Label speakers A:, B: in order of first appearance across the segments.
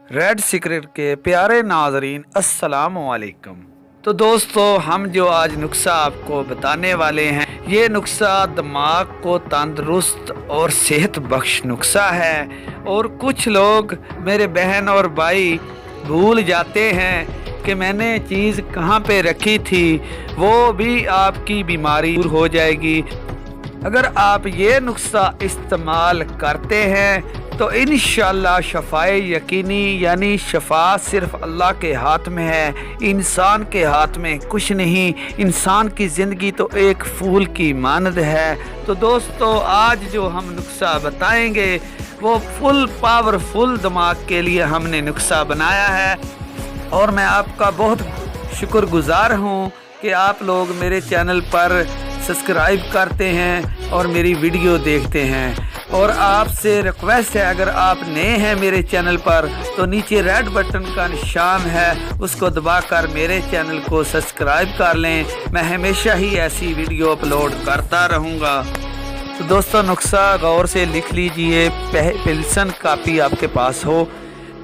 A: Red secret के प्यारे नाजरीन अस्सलाम वालेकुम। तो दोस्तों, हम जो आज नुस्खा आपको बताने वाले हैं, ये नुस्खा दिमाग को तंदुरुस्त और सेहत बख्श नुस्खा है। और कुछ लोग मेरे बहन और भाई भूल जाते हैं कि मैंने चीज़ कहाँ पे रखी थी, वो भी आपकी बीमारी दूर हो जाएगी। अगर आप ये नुस्खा इस्तेमाल करते हैं तो इंशाअल्लाह शफाए यकीनी, यानी शफा सिर्फ अल्लाह के हाथ में है, इंसान के हाथ में कुछ नहीं। इंसान की ज़िंदगी तो एक फूल की मानद है। तो दोस्तों, आज जो हम नुस्खा बताएंगे वो फुल पावरफुल दिमाग के लिए हमने नुस्खा बनाया है। और मैं आपका बहुत शुक्रगुजार हूँ कि आप लोग मेरे चैनल पर सब्सक्राइब करते हैं और मेरी वीडियो देखते हैं। और आपसे रिक्वेस्ट है, अगर आप नए हैं मेरे चैनल पर तो नीचे रेड बटन का निशान है, उसको दबाकर मेरे चैनल को सब्सक्राइब कर लें। मैं हमेशा ही ऐसी वीडियो अपलोड करता रहूँगा। तो दोस्तों, नुस्खा गौर से लिख लीजिए, पेंसिल कापी आपके पास हो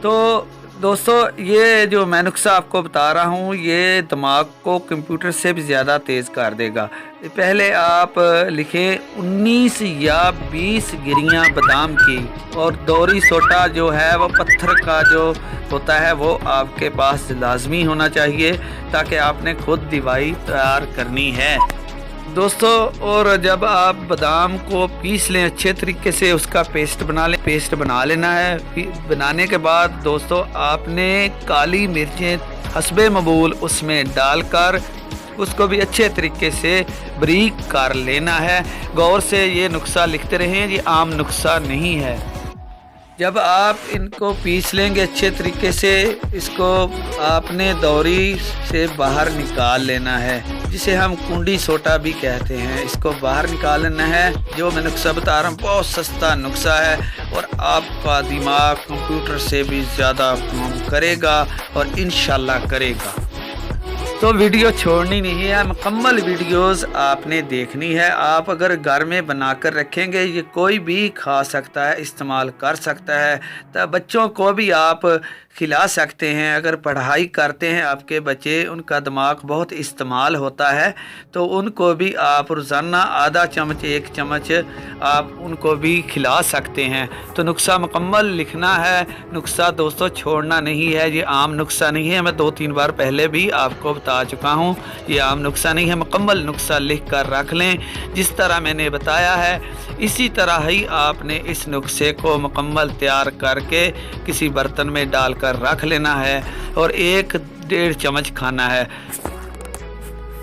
A: तो। दोस्तों, ये जो मैं नुस्खा आपको बता रहा हूँ, ये दिमाग को कंप्यूटर से भी ज़्यादा तेज़ कर देगा। पहले आप लिखें 19 या 20 गिरियाँ बादाम की, और दौरी सोटा जो है वो पत्थर का जो होता है वो आपके पास लाजमी होना चाहिए, ताकि आपने खुद दवाई तैयार करनी है दोस्तों। और जब आप बादाम को पीस लें अच्छे तरीके से, उसका पेस्ट बना लें। पेस्ट बना लेना है। बनाने के बाद दोस्तों, आपने काली मिर्चें हस्बे मबूल उसमें डालकर उसको भी अच्छे तरीके से बारीक कर लेना है। गौर से ये नुस्खा लिखते रहें, ये आम नुस्खा नहीं है। जब आप इनको पीस लेंगे अच्छे तरीके से, इसको आपने दौरी से बाहर निकाल लेना है, जिसे हम कुंडी सोटा भी कहते हैं। इसको बाहर निकाल लेना है। जो मैं नुस्खा बता रहा हूँ बहुत सस्ता नुस्खा है, और आपका दिमाग कंप्यूटर से भी ज़्यादा काम करेगा और इंशाल्लाह करेगा। तो वीडियो छोड़नी नहीं है, मुकम्मल वीडियोस आपने देखनी है। आप अगर घर में बनाकर रखेंगे, ये कोई भी खा सकता है, इस्तेमाल कर सकता है। तो बच्चों को भी आप खिला सकते हैं। अगर पढ़ाई करते हैं आपके बच्चे, उनका दिमाग बहुत इस्तेमाल होता है, तो उनको भी आप रोज़ाना आधा चम्मच 1 चम्मच आप उनको भी खिला सकते हैं। तो नुस्खा मुकम्मल लिखना है। नुस्खा दोस्तों छोड़ना नहीं है। ये आम नुस्खा नहीं है, मैं 2-3 बार पहले भी आपको बता चुका हूँ। ये आम नुस्खा नहीं है, मुकम्मल नुस्खा लिख कर रख लें। जिस तरह मैंने बताया है, इसी तरह ही आपने इस नुस्खे को मुकम्मल तैयार करके किसी बर्तन में डालकर रख लेना है, और 1-1.5 चम्मच खाना है।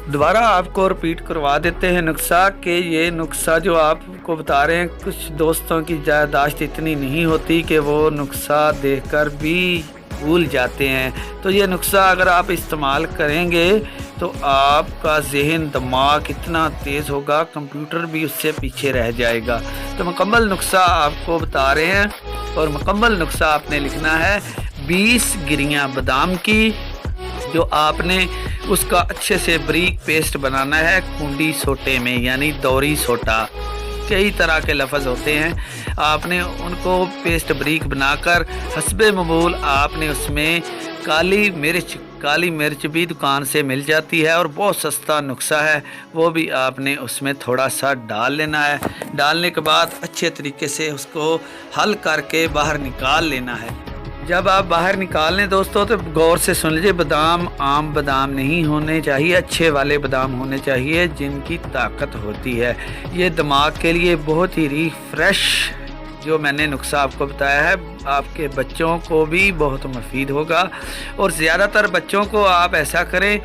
A: दोबारा आपको रिपीट करवा देते हैं नुस्खा कि ये नुस्खा जो आपको बता रहे हैं, कुछ दोस्तों की याददाश्त इतनी नहीं होती कि वो नुस्खा देखकर भी भूल जाते हैं। तो ये नुस्खा अगर आप इस्तेमाल करेंगे तो आपका जहन दिमाग इतना तेज़ होगा, कंप्यूटर भी उससे पीछे रह जाएगा। तो मुकम्मल नुस्खा आपको बता रहे हैं, और मुकम्मल नुस्खा आपने लिखना है 20 गिरियाँ बादाम की, जो आपने उसका अच्छे से बारीक पेस्ट बनाना है कुंडी सोटे में, यानी दौरी सोटा। कई तरह के लफ्ज़ होते हैं। आपने उनको पेस्ट बारीक बनाकर हस्बे ममूल आपने उसमें काली मिर्च भी दुकान से मिल जाती है, और बहुत सस्ता नुस्खा है, वो भी आपने उसमें थोड़ा सा डाल लेना है। डालने के बाद अच्छे तरीके से उसको हल करके बाहर निकाल लेना है। जब आप बाहर निकाल लें दोस्तों, तो गौर से सुन लीजिए, बादाम आम बादाम नहीं होने चाहिए, अच्छे वाले बादाम होने चाहिए जिनकी ताकत होती है। ये दिमाग के लिए बहुत ही रिफ्रेश जो मैंने नुस्खा आपको बताया है, आपके बच्चों को भी बहुत मुफीद होगा। और ज़्यादातर बच्चों को आप ऐसा करें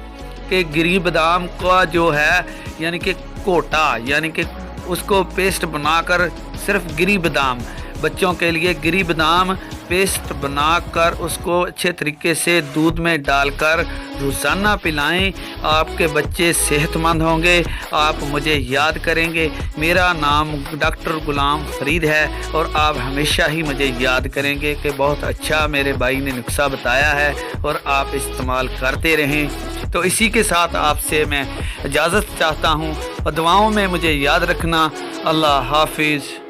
A: कि गिरी बादाम का जो है, यानी कि कोटा, यानी कि उसको पेस्ट बनाकर, सिर्फ गिरी बादाम बच्चों के लिए गिरी बादाम पेस्ट बनाकर उसको अच्छे तरीके से दूध में डालकर रोज़ाना पिलाएं। आपके बच्चे सेहतमंद होंगे, आप मुझे याद करेंगे। मेरा नाम डॉक्टर गुलाम फरीद है, और आप हमेशा ही मुझे याद करेंगे कि बहुत अच्छा मेरे भाई ने नुस्खा बताया है, और आप इस्तेमाल करते रहें। तो इसी के साथ आपसे मैं इजाज़त चाहता हूँ, और दुआओं में मुझे याद रखना। अल्लाह हाफिज़।